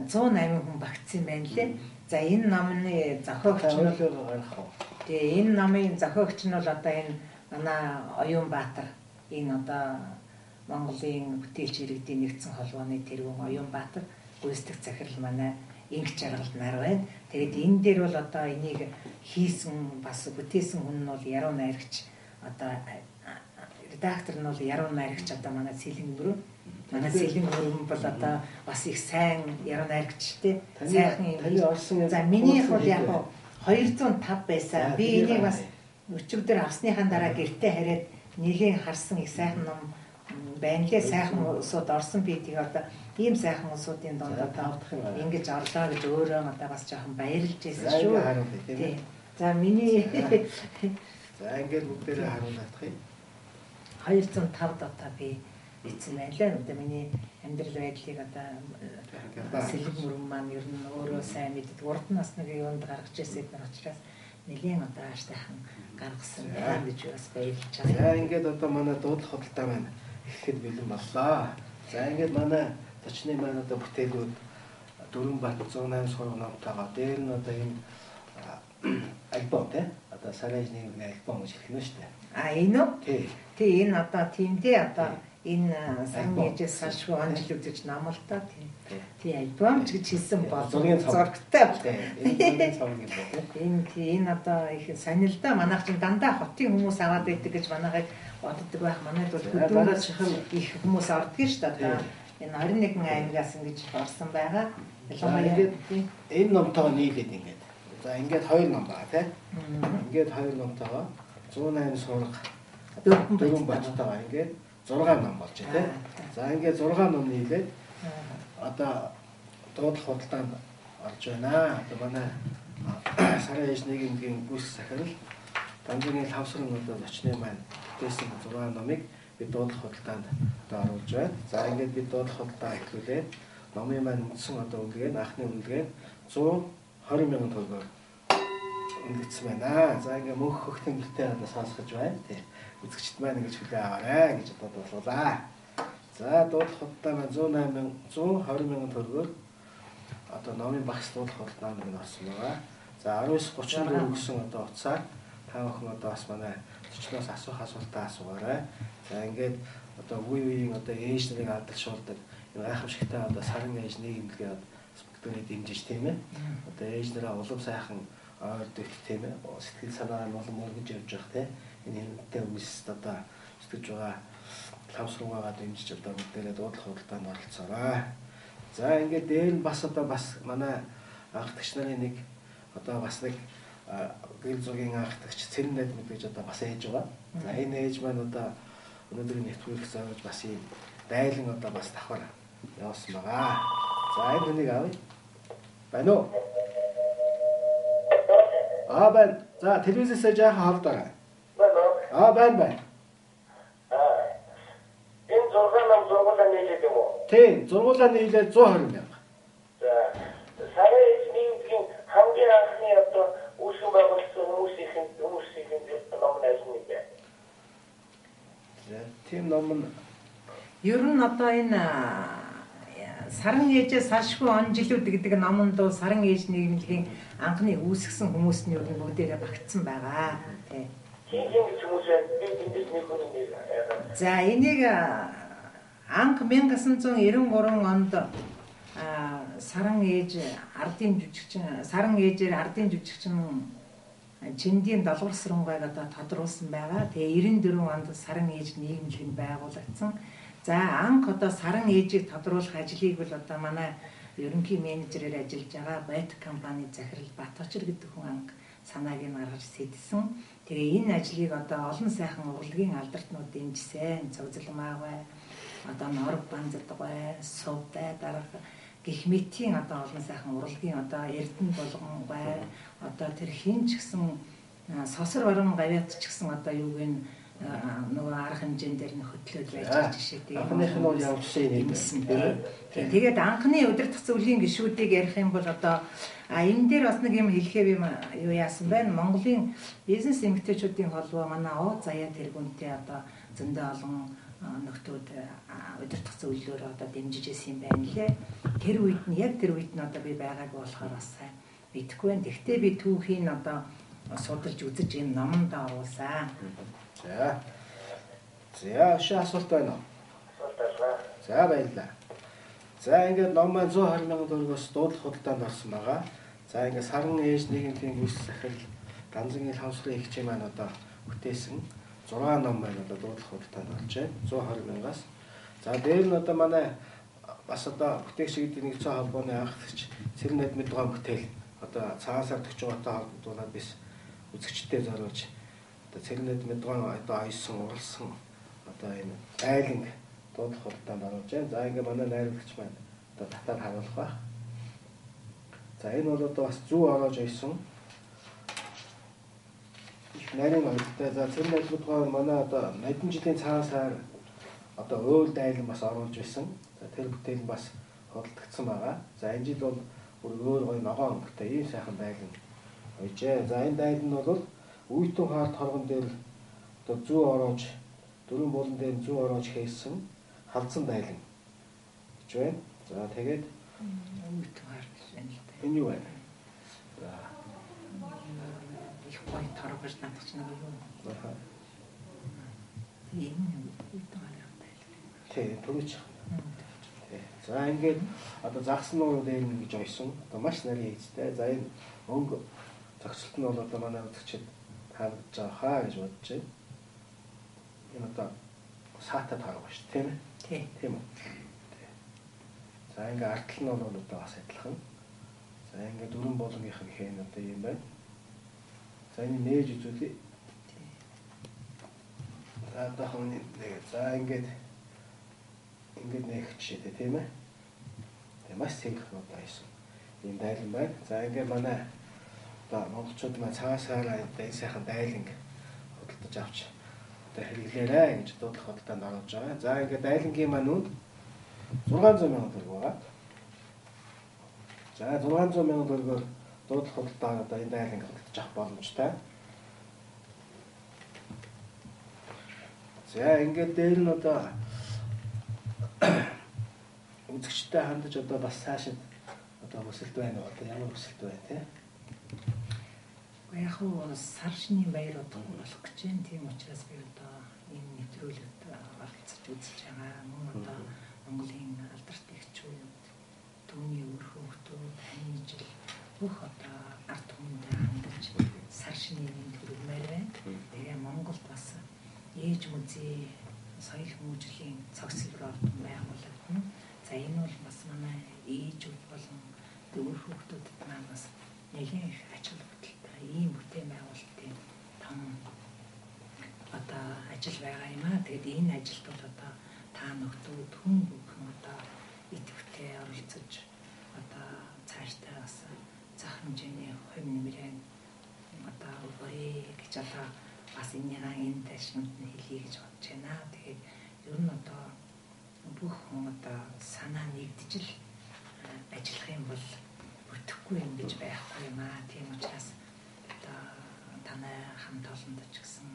108 хүн багтсан байна лээ. За энэ номны зохиогч нь тэгээ энэ номын зохиогч нь бол одоо энэ манай Оюунбаатар энэ одоо Монголын бүтээлч иргэдийн нэгдсэн холбооны тэргүүн Оюунбаатар гүйцэтгэх захирал манай инх жаргалд нар байна. Тэгээд энэ дээр бол одоо энийг хийсэн бас бүтээсэн хүн нь бол Яруу найрагч одоо редактор нь бол Яруу найрагч одоо манай Сэлэн Мөрөө. Манай Сэлэн Мөрөө бол одоо бас их сайн Яруу найрагчтэй. Сайхан юм. За минийх бол яг 205 байсан. Би энийг бас өчигдөр авсныхаа дараа гэртээ хараад нэлийн харсан их сайхан ном байна лээ. Сайхан усуд орсон би тийг одоо ийм сайхан усуудын донд одоо ингэж орлоо гэж өөрөө одоо бас жоохон баярлж байсан шүү. Тийм. За миний за ингээд бүгдээрээ харуулах юм. 205 дотоо би бичсэн байна лээ. Одоо миний амьдрал байдлыг одоо Сэлэг Мөрөн маань ер нь өөрөө сайн мэддэг. Урд насны юунд гаргаж ирсэн нар учраас нэлийн одоо ааштай гаргасан байна гэж бас баярлж байгаа. За ингээд одоо манай дуудлах худалдаа маань ихэд бэлэн боллоо. За ингээд манай зочны маань одоо бүтээлүүд Дөрөнбат 108 сургууль номтойгоо дээр нь одоо энэ альбом тий одоо саран ээж нийгмийн альбом гэж хэлнэ шүү дээ. Энэ үү? Тий. Тий энэ одоо тийм тий одоо энэ саран ээжээс салшгүй онцлог гэж ном л та тий. Тий альбом ч гэж хэлсэн бол зургтай. Энэ одоо их сонир л да манайх ч дандаа хотын хүмүүс аваад байдаг гэж манайхыг боддог байх. Манайд бол хөдөлгөөн их хүмүүс ордог шүү дээ. Энэ 21 аймагаас ингэж орсон байгаа. Ялангуяа энэ номтойгоо нийлээд ингээд. За ингээд 2 ном байгаа тий. Ингээд 2 номтойгоо 108 сурга дөрвөн баттайгаа ингээд 6 ном болж байна тий. За ингээд 6 ном нийлээд одоо дуудлах худалдаанд орж байна. Одоо манай саран ээж нийгмийн гүйцэтгэх захирал Данжгийн лавсрын одоо зочны маань бүтээсэн 6 номыг бид дуудлах худалдаанд одоо оруулж байна. За ингээд бид дуудлах худалдаа эхлүүлээд номын маань үндсэн одоо үнэлгээ анхны үнэлгээ 120 мянган төгрөгөөр үнэлэгдсэн байна. За ингээд мөнх хөх тэмдэгтэй одоо сонсгож байна. Тий. Үзэгчд маань ингэж хүлээн аваарай гэж одоо бодлоо. За дуудлах худалдаа маань 120 мянган төгрөгөөр одоо номын багш дуудлах худалдаанд нь орсон байгаа. За 1934 гэсэн одоо утсаар та бүхэн одоо бас манай зочноос асуултаа асуугаарай. За ингээд одоо үеийн одоо ээж нарыг алдаршуулдаг энэ гайхамшигтай одоо саран ээж нийгэмлэгээ бүтээгдэхүүнийг дэмжиж тийм ээ. Одоо ээж нараа улам сайхан ойрдогт тийм ээ. Сэтгэл санаа нь улам өргөж явж явах тийм энэ хэмнэлттэй үйлс одоо сэтгэж байгаа хамсруугаа дэмжиж одоо бүгдээрээ дуудлах худалдаанд оролцоорой. За ингээд дээр нь бас одоо бас манай анхдагч нарын нэг одоо бас нэг гэр зургийн анхдагч Цэрэн найд мэдээж одоо бас ээж байгаа. За энэ ээж маань одоо өнөөдрийн нэвтрүүлэг зориулж бас ийм дайлан одоо бас давхар явуулсан байгаа. За энэ хүнийг авъя. Байна уу? Байна. За телевизээс жаахан холдоо. Байна. Энэ 6 нам зургуулаа нийлээд юм уу? Тийм, зургуулаа нийлээд 120 мянга. За сарын эзний хамгийн анхны одоо үүсгэн байгуулсан хүмүүсийн ном нь ажил нэ. За тийм ном нь Ер нь одоо энэ саран ээжээ салшгүй он жилүүд гэдэг номонд саран ээж нийгэмлэгийн анхны үүсгэсэн хүмүүс нь ер нь бүгдээрээ багтсан байгаа. Тий. Хин гэж хүмүүс байна. Би эндээс нэг хүн нэр. За энийг анх 1993 онд саран ээж ардын жүжигчин саран ээжээр ардын жүжигчин Чиндийн долгор сүрэнгайг одоо тодруулсан байгаа. Тэгээ 94 онд саран ээж нийгэмлэг байгуулагдсан. За анх одоо саран ээжийг тодруулах ажлыг бол одоо манай ерөнхий менежерээр ажиллаж байгаа Байт компани захирал Батбачир гэдэг хүн анх санааг нь гаргаж сэдсэн. Тэгээ энэ ажлыг одоо олон сайхан урлагийн алдарчнууд дэмжсэн. Цогцлмаа бай, одоо Норг Банзадгай, Сувдай дарга гэх мэтийн одоо олон сайхан урлагийн одоо Эрдэнэ болгон бай, одоо тэр хин ч гэсэн сосор баруун гавьяат ч гэсэн одоо юу гэн нөгөө арга хэмжээнд дээр нь хөтлөөд байж жишээтэй. Анхных нь бол явж шийдсэн тийм. Тэгээд анхны удирдах зөвлөлийн гишүүдийг ярих юм бол одоо энэ дээр бас нэг юм хэлэхээ би юу яасан байна. Монголын бизнес эмэгтэйчүүдийн холбоо манай Оо Заяа тэргүүнтэй одоо зөндөө олон нөхдүүд удирдах зөвлөлөөр одоо дэмжиж ирсэн юм байна лээ. Тэр үед нь яг тэр үед нь одоо би байгааг болохоор бас сайн мэдэхгүй байна. Гэхдээ би түүхийн одоо судалж үзэж энэ номонд оруулсан. За асуулт байна уу? За баярлалаа. За ингээд ном маань 120 мянган төгрөгөөс дуудлах худалдаанд орсон байгаа. За ингээд саран ээж нийгэмийн үүсэл захирал Ганцхан хамсрын ихчийн маань одоо бүтээсэн 6 ном маань одоо дуудлах худалдаанд орж байна. 120 мянгаас. За дээр нь одоо манай бас одоо бүтээгч гэдэг нэгдсэн холбооны анхдагч Цэрэн найд мэдгэн бүтээл одоо цагаан сар 40 холбоотойгоор биш үзэгчтэй зориулж одоо Цэрэн найд мэдгэн одоо аясан уралсан одоо энэ айланг дуудлах худалдаанд оруулж байна. За ингээ манай найруулагч маань одоо татаад харуулах ба. За энэ бол одоо бас зүү ороож ойсон. Их нарийн ойлтой. За Цэрэн найд мэдгэн манай одоо хэдэн жилийн цагаан сар одоо өөр дайлан бас оруулж байсан. За тэр бүтээл нь бас худалдагдсан байгаа. За энэ жил бол бүр өөр гоё ногоон өнгөтэй ийм сайхан дайлан ойжээ. За энэ дайлан нь бол үейтэн хаалт хоргон дээр одоо зүү ороож дөрвөн болон дээр зүү ороож хийсэн халдсан дайлан гэж байна. За тэгээд үейтэн хаалт байна л да. энэ юу байна? За их гоё торгож надад ч нэг юу. Энэ үейтэн хаалт дайлан. Тий, түрүүч. За ингээд одоо загснууд дээр нь гэж ойсон. Одоо маш нарийн хийцтэй. За энэ өнгө зохицолт нь бол одоо манай үзэгчид харагдаж байгаа хаа гэж бодож байна. Энэ одоо саатад харах ба шүү, тийм ээ? Тийм үү. За ингээд артл нь бол одоо бас адилхан. За ингээд дөрвөн болгоных нь хэн одоо юм байна. За энэ нээж үзүүлээ. За одоо хоног за ингээд нэг жишээтэй тийм ээ. Тэгээ маш сэнхрэн одоо хийсэн. Ийм дайлан байна. За ингээд манай одоо монголчууд маань цагаан сараа энэ сайхан дайланг худалдаж авч одоо хэрэглээрэй гэж дуудлах худалдаанд оруулж байгаа. За ингээд дайлангийн маань үн 600 мянган төгрөг байгаа. За 600 мянган төгрөгөөр дуудлах худалдаанд одоо энэ дайланг худалдаж авах боломжтой. За ингээд дээр нь одоо үзэгчтэй хандаж одоо бас цаашид одоо өсөлт байна уу? Одоо ямар өсөлт байна те? Яг уу сар шний баяр болох гэж байна. Тийм учраас би одоо энэ нэвтрүүлэгт оролцож үзэж байгаа. Мөн одоо Монголын алдартай түүний өр хөвгтүүд таны жил бүх одоо ард түмэндээ хандаж сар шний төрөлмөр байна. Тэгээ Монголд бас ээж музей соёл хүмүүжлийн цогцлбор ордон байгуулагдана. За энэ бол бас манай ээжүүд болон өөр хүүхдүүдэд маань бас нэлээд их ач холбогдолтой ийм бүтээн байгуулалтын том одоо ажил байгаа юм аа. Тэгээд энэ ажилд бол одоо та нөхдүүд хүн бүхэн одоо идэвхтэй оролцож одоо цаашдаа бас зах хэмжээний хувь нэмрээ одоо өгөе гэж одоо бас энэ ташнууд нь хэлье гэж бодож байна. Тэгээд ер нь одоо бүх хүн одоо санаа нэгдэж л ажиллах юм бол бүтэхгүй юм гэж байхгүй юм аа. Тийм учраас одоо танай хамт олондоо ч гэсэн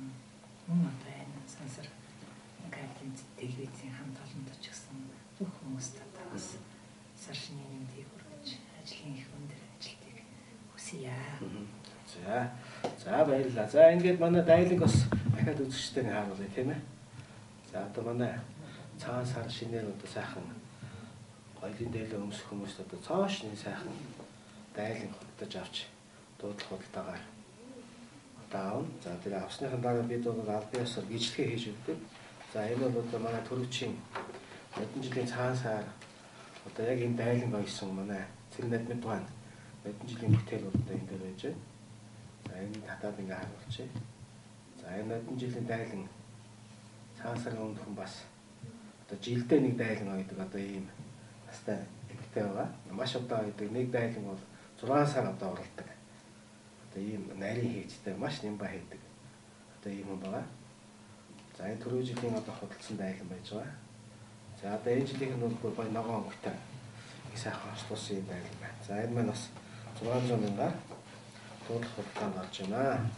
мөн одоо энэ сансар гайдын телевизийн хамт олондоо ч гэсэн бүх хүмүүст одоо бас сар шинэ нэмдийг хүргэж ажлын их өндөр ажилтыг хүсье. За баярлалаа. За ингээд манай дайлаг бас дахиад үзэгчтэй хааруулъя тийм ээ. За одоо манай цагаан сар шинээр одоо сайхан гоёлын дээлээ өмсөх хүмүүст одоо цоош нэг сайхан дайлан хөттөж авч дуудлах худалдаагаар одоо аав. За тэр авсныхан дараа бид бол албан ёсоор гижлэгээ хийж өгдөг. За энэ бол одоо манай төрөвчийн хэдэн жилийн цагаан сар одоо яг энэ дайлан гоёсон манай цэг надмид байна. Хэдэн жилийн бүтээл одоо энэ дээр байж байна. За энэ татаад ингээ харуулчих. За энэ хэдэн жилийн дайлан цагаан сарын өмнөхөн бас одоо жилдээ нэг дайлан ойдог одоо ийм настай эмэгтэй байгаа. Маш одоо ойдог нэг дайлан бол 6 сар одоо оролдог. Одоо ийм нарийн хийцтэй маш нямба хийдэг. Одоо ийм юм байгаа. За энэ түрүү жилийн одоо худалдсан дайлан байж байгаа. За одоо энэ жилийнх нь бол гоё ногоон өнгөтэй. Их сайхан хослуулсан юм дайлан байна. За энэ маань бас 600 мянгаар дуудлах худалдаанд орж байна.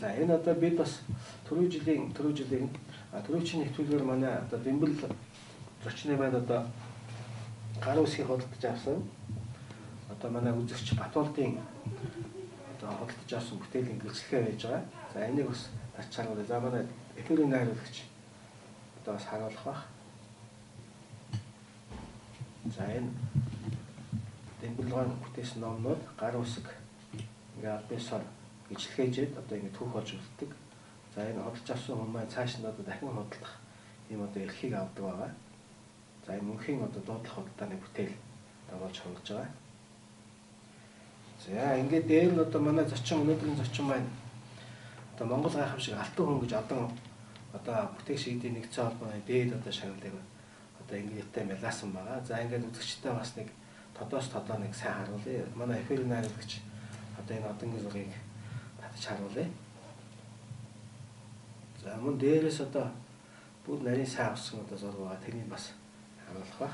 За энэ одоо бид бас түрүү жилийн түрүүчийн нэвтрүүлгээр манай одоо Бэмбэл зочны маань одоо гар үсгийг худалдаж авсан. Одоо манай үзэгч Батуулдын одоо худалдаж авсан бүтээлийн гэлцлэгээ байж байгаа. За энийг бас тачааруулъя. За манай эфирийн найруулагч одоо бас харуулах бах. За энэ Бэмбэлгон бүтээсэн номнууд гар үсэг ингээ албан ёсоор ижлэхээжээд одоо ингэ түүх болж үлддэг. За энэ худалдаж авсан хүмүүс маань цааш нь одоо дахин худалдах ийм одоо эрхийг авдаг байгаа. За энэ мөнхийн одоо дуудлах худалдааны бүтээл дагуулж хангаж байгаа. За ингээд дээр нь одоо манай өнөөдрийн зочин маань одоо Монгол гайхамшиг алтан хүн гэж одоо бүтээгч эдийн нэгдсэн холбооны дээд одоо шагналыг одоо ингээдтэй мэлаасан байгаа. За ингээд үзэгчтэй бас нэг тодоос нэг сайн харуулъя. Манай эфирийн найруулагч одоо энэ одонгийн зургийг татаж харуулъя. За мөн дээрээс одоо бүр нарийн сайн авсан одоо зураг байгаа. Тэрийг бас харуулах ба.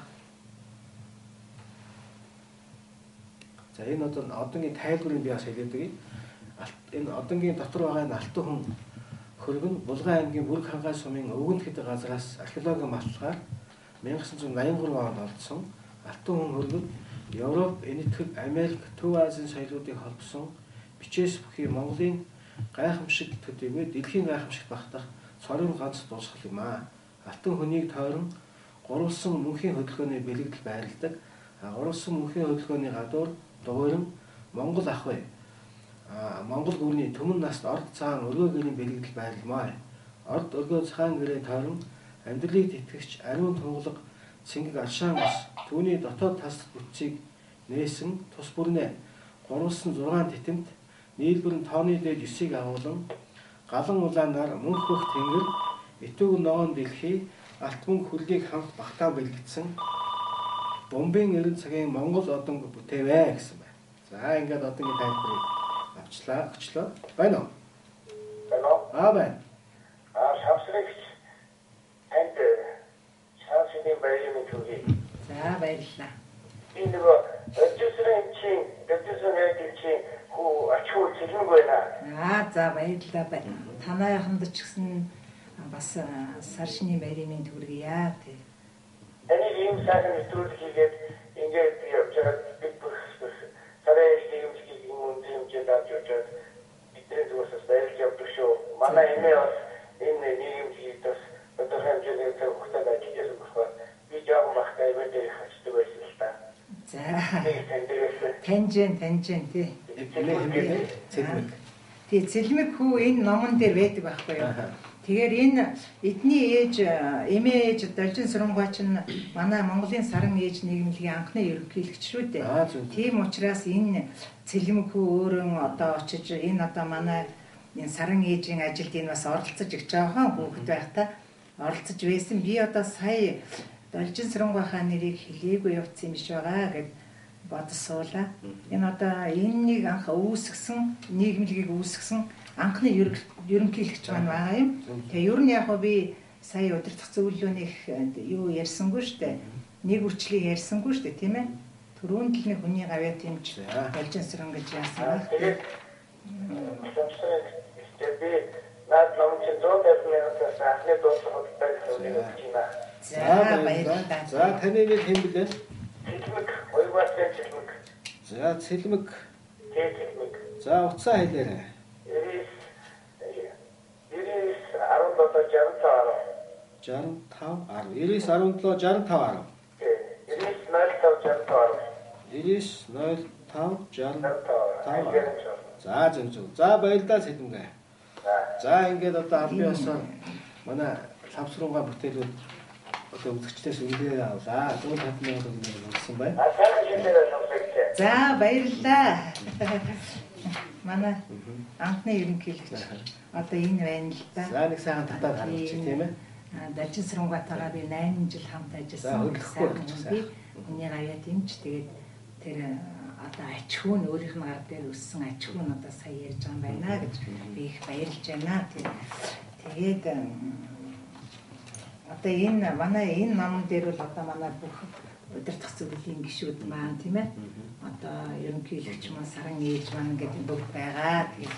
За энэ одоо одонгийн тайлбарыг би бас хэлээдэг. Энэ одонгийн дотор байгаа энэ алтан хүн хөргөн Булган аймгийн Бүрэг хангаан сумын Өвгөнд гэдэг газраас археологийн материалаар 1983 онд олдсон алтан хүн хөргөн Европ, Энэтхэг, Америк, Төв Азийн соёлуудыг холбосон бичээс бүхий Монголын гайхамшиг төдийгүй дэлхийн гайхамшигт багтах цорын ганц дуусгал юм аа. Алтан хүнийг тойрон гурвалсан мөнхийн хөдөлгөөний бэлэгдэл байрладаг. Гурвалсан мөнхийн хөдөлгөөний гадуур дуурин Монгол ах вэ. Монгол гүрний төмөн наст орд цаан өргөө гэрийн бэлэгдэл байрламаа. Орд өргөө цаан гэрээ тойрон амьдралыг тэтгэгч ариун тунгалаг цэнгэг алшаан ус түүний дотоод тас бүтцийг нээсэн тус бүрнээ гурвалсан 6 титэмт нийлбэр нь тооны дээд 9-ийг агуулan галан улаанаар мөнх хөх тэнгэр итүүг ногоон дэлхий алт мөнх хүлийг хамт багтаа бэлгэдсэн бомбын 90 цагийн Монгол одонг бүтээвэ гэсэн байна. За ингээд одонгийн тайлбарыг авчлаа. Байна уу? Байна. Шавсрагч танд шавсны баярын түүхий. За баярлалаа. Энэ нөгөө продюсерийн хүү ачуу зэлэн байна. За баярлалаа. Танайханд ч гэсэн бас сар шинийн баярын төргийа тий. Таны ийм сайхан нэвтрүүлэг хийгээд ингээд явж байгаа бид бүх сарын нийгэмжлэгийг юм хэмжээд авч явж бидний зүгээс баярлж явдаг шүү. Манай эмээ бас энэ нийгэмжлэгийг бас одоо хэмжээний зөвхөн ажиллаж байгаа. Би жаахан бахтай эмээ дээр хачдаг байсан л та. За. Танжин тий. Цэлмэг. Тий цэлмэг хүү энэ номон дээр байдаг байхгүй юу? Тэгэхээр энэ эдний ээж эмээ ээж Должин Сүрэнхуй чинь манай Монголын саран ээж нийгэмлэгийн анхны ерөнхийлөгч шүү дээ. Тийм учраас энэ Цэлмэгхүү өөрөө одоо очиж энэ одоо манай энэ саран ээжийн ажилд энэ бас оролцож их жоохон хүүхэд байхдаа оролцож байсан. Би одоо сая Должин Сүрэнхуй хааны нэрийг хэлээгүй явцсан юм биш байгаа гэд бодож суулаа. Энэ одоо энэнийг анх үүсгэсэн нийгэмлэгийг үүсгэсэн анхны ерөнхийлөгч байгаа юм. Тэгээ ер нь яг би сая удирдах зөвлөлөөнийх юу ярьсангүй шүү дээ. Нэг үрчлийг ярьсангүй шүү дээ, тийм ээ. Түрүүнд л нэг хүний гавьяа тэмч Должин Сүрэн гэж яасан байх. Тэгээд би наад номч 150,000-аас анхны дуусах хөдөлгөөний хэмжээ. За баярлалаа. За таны нэр хэн блэ? Цэлмэг, Уйвасын Цэлмэг. За Цэлмэг. Цэлмэг. За утсаа хэлээрэй. 99-17-65-10. 99-05-65-10. За зөв. За баярлалаа Цэлмэг. За ингээд одоо албан ёсоор манай Лавсрууга бүтээлүүд одоо үзэгчдээс үнэлгээ авлаа. 150,000 төгрөг өгсөн байна. За баярлалаа. Манай анхны ерөнхийлөгч одоо энэ байна л да. За нэг сайхан татаад харуулчих тийм ээ. Должин Сүрэнхуйтайгаа би 8 жил хамт ажилласан. Би хүний гавьяа тэмч тэгээд тэр одоо аж ахуй нь өөрийнх нь гар дээр өссөн аж ахуй нь одоо сая ярьж байгаа юм байна гэж би их баярлж байна. Тэгээд одоо энэ манай энэ ном дээр бол одоо манай бүх удирдах зөвлөлийн гишүүд маань тийм ээ. Одоо ерөнхийлөгч маань саран ээж маань гэдэг бүгд байгаа. Тэгээд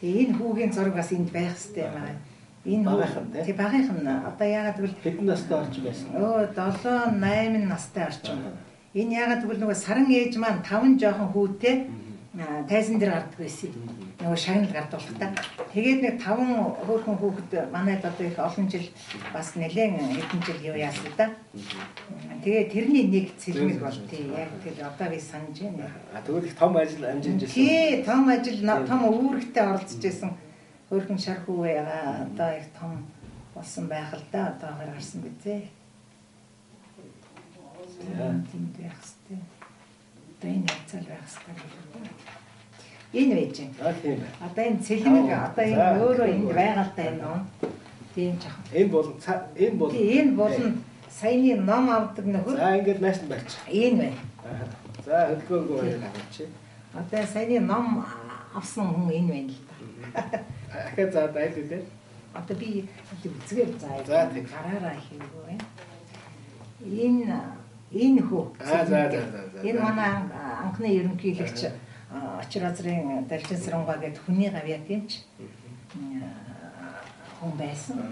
энэ хүүгийн зураг бас энд байх хэрэгтэй юм аа. Энэ тий багийнхан одоо яагаад гэвэл хэдэн настай орж байсан? 7 8 настай орчим. Энэ яагаад гэвэл нөгөө саран ээж маань 5 жоохон хүүтэй тайзан дээр гардаг байсан. Нөгөө шагнал гардуулах та. Тэгээд нэг 5 хөөрхөн хүүхэд манайд одоо их олон жил бас нэлээд хэдэн жил юу яасан да. Тэгээд тэрний нэг Цэлмэг бол тий яг тэр одоо би санаж байна. Тэгвэл их том ажил амжиж ирсэн. Тий том ажил том үүрэгтэй оролцож байсан. Хөрхөн шар хүү яга одоо их том болсон байх л да одоогоор гарсан бизээ. Тийм байх хэвээр. Одоо энэ хацал байх хэвээр. Энэ байж байна. Тийм ээ. Одоо энэ Цэлмэг одоо энэ өөрөө энд байгаа л да энэ ном. Тийм ч яг. Энэ болон саяны ном авдаг нөхөр. За ингээд нааш нь барьчих. Энэ байна. За хөдөлгөөгөө харуулчих. Одоо саяны ном авсан хүн энэ байна л да. Ахаа за байл үлээ. Одоо би үзгээр заа. За тийм. Гараараа хийгөө байна. Энэ хүү. За. Энэ манай анхны ерөнхийлөгч Очир азрын Должин Сүрэнхуй гэдэг хүний гавьяа тэмч хүн байсан.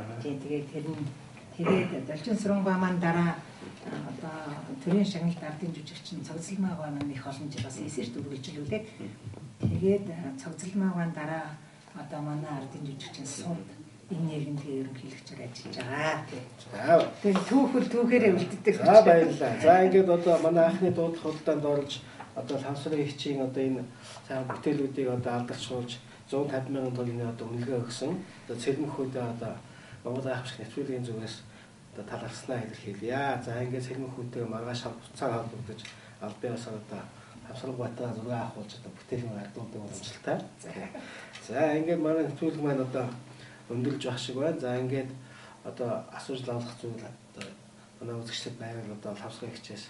Тэгээд Должин Сүрэнхуй маань дараа одоо төрийн шагналд ардын жүжигчин Цогцлмаагаа маань их олон жил бас эсэрт үргэлжлүүлээд тэгээд Цогцлмаагаан дараа одоо манай ардын жүжигчин сууд энэ нийгэмлэгийн ерөнхийлөгчөөр ажиллаж байгаа. За. Тэгээд түүхээрээ үлддэг. За баярлалаа. За ингээд одоо манай анхны дуудлага худалдаанд орж одоо Лавсрын хичийн одоо энэ цаа бүтээлүүдийг одоо алдаршуулж 150,000 төгрөгийн одоо үнэлгээ өгсөн. Одоо Цэлмэгхүүдээ одоо Монгол айхавчрах нэвтрүүлгийн зүгээс одоо талархснаа илэрхийлье. За ингээд Цэлмэгхүүдээ маргааш хугацаа холбогдож албан ёсоор одоо Лавсрангуйтаа зураг авахулж одоо бүтээлийн ардуудыг уламжлалтай. За ингээд манай нэвтрүүлэг маань одоо өндөрлж байх шиг байна. За ингээд одоо асууж лавлах зүйл одоо манай үзэгчдэд байвал одоо Лавсрын хичээс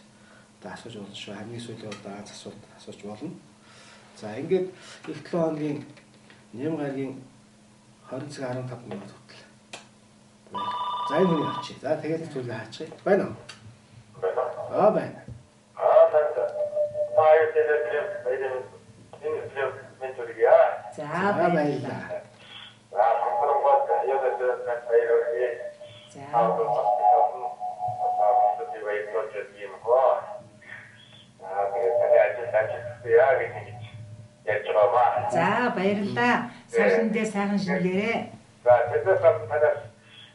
одоо асууж болно шүү. Хамгийн сүүлийн одоо аз асуулт асууж болно. За ингээд их 7 хоногийн Нэм гарагийн 20 цаг 15 минут хүртэл. За энэ хүний авчи. За тэгээд зүйлээ хаачих. Байна уу? Байна. Байна. За баярлалаа. За баярлалаа. Сайхандээ сайхан шинэлээрээ. За тэднээс танаас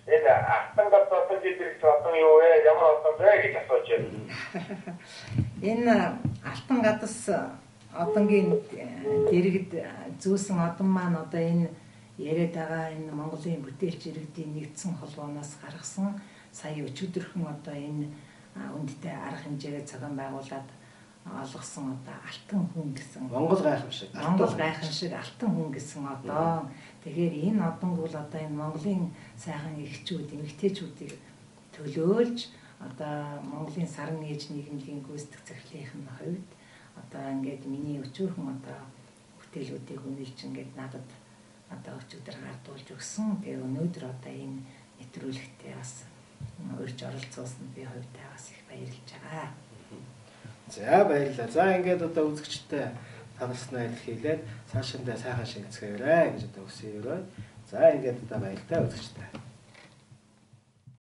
энэ алтан гадуур дээрх одоо юу вэ? Ямар одоо вэ гэж асууж байна. Энэ алтан гадас одонгийн дэргэд зүүсэн одон маань одоо энэ яриад байгаа энэ Монголын бүтээлч иргэдийн нэгдсэн холбооноос гаргасан сая өчигдөрхөн одоо энэ үндтэй арга хэмжээгээ цагаан байгуулад олгосон одоо алтан хүн гэсэн Монгол гайхамшиг алтан хүн гэсэн одоо тэгэхээр энэ одонг бол одоо энэ Монголын сайхан эхчүүд эмэгтэйчүүдийг төлөөлж одоо Монголын саран ээж нийгмийн гүйцэтгэх захирлын хувьд одоо ингээд миний өчүүрхэн одоо бүтээлүүдийг үнэлж ингээд надад одоо өчигдөр гардуулж өгсөн. Тэгээ өнөөдөр одоо энэ нэвтрүүлэгтээ бас урьж оролцуулсан би хувьдаа бас их баярлж байгаа. За баярлалаа. За ингээд одоо үзэгчтэй танилцсанаа илэрхийлээд цаашиндаа сайхан шингэцгээерэй гэж одоо хүсье өрөө. За ингээд одоо баярлалаа үзэгчтэй.